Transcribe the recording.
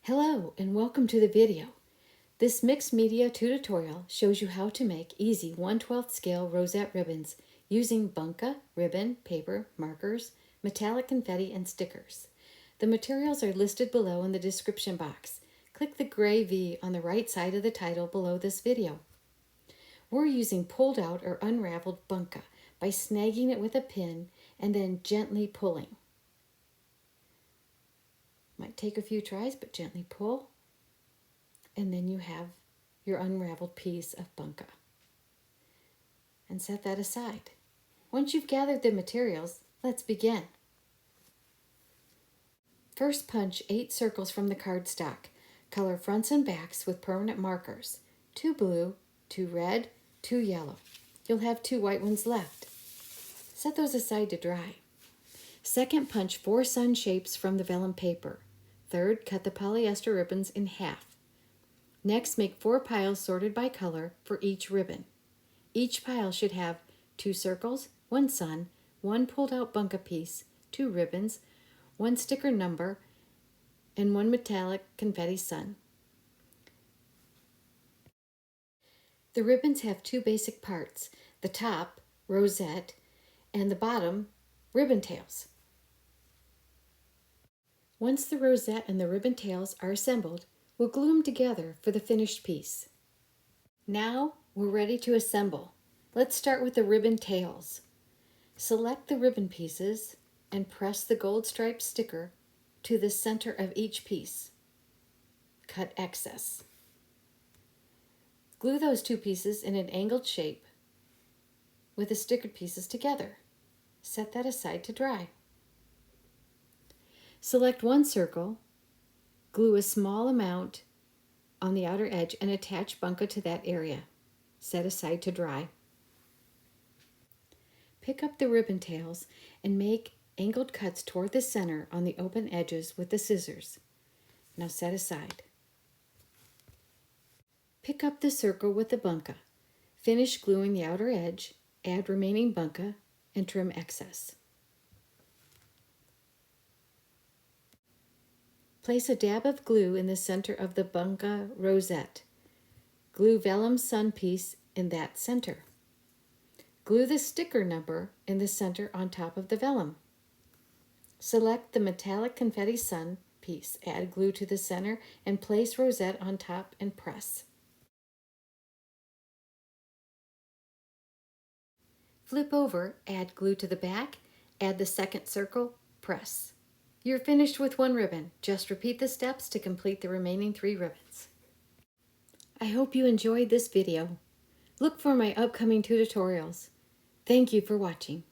Hello and welcome to the video. This mixed media tutorial shows you how to make easy 1/12 scale rosette ribbons using Bunka ribbon, paper, markers, metallic confetti, and stickers. The materials are listed below in the description box. Click the gray V on the right side of the title below this video. We're using pulled out or unraveled Bunka by snagging it with a pin and then gently pulling. Might take a few tries, but gently pull. And then you have your unraveled piece of Bunka. And set that aside. Once you've gathered the materials, let's begin. First, punch 8 circles from the cardstock. Color fronts and backs with permanent markers. 2 blue, 2 red, 2 yellow. You'll have 2 white ones left. Set those aside to dry. Second, punch 4 sun shapes from the vellum paper. Third, cut the polyester ribbons in half. Next, make 4 piles sorted by color for each ribbon. Each pile should have 2 circles, 1 sun, 1 pulled out Bunka piece, 2 ribbons, 1 sticker number, and 1 metallic confetti sun. The ribbons have 2 basic parts, the top, rosette, and the bottom, ribbon tails. Once the rosette and the ribbon tails are assembled, we'll glue them together for the finished piece. Now we're ready to assemble. Let's start with the ribbon tails. Select the ribbon pieces and press the gold striped sticker to the center of each piece. Cut excess. Glue those 2 pieces in an angled shape with the stickered pieces together. Set that aside to dry. Select 1 circle, glue a small amount on the outer edge and attach Bunka to that area. Set aside to dry. Pick up the ribbon tails and make angled cuts toward the center on the open edges with the scissors. Now set aside. Pick up the circle with the Bunka. Finish gluing the outer edge, add remaining Bunka, and trim excess. Place a dab of glue in the center of the Bunka rosette. Glue vellum sun piece in that center. Glue the sticker number in the center on top of the vellum. Select the metallic confetti sun piece, add glue to the center, and place rosette on top and press. Flip over, add glue to the back, add the second circle, press. You're finished with 1 ribbon. Just repeat the steps to complete the remaining 3 ribbons. I hope you enjoyed this video. Look for my upcoming tutorials. Thank you for watching.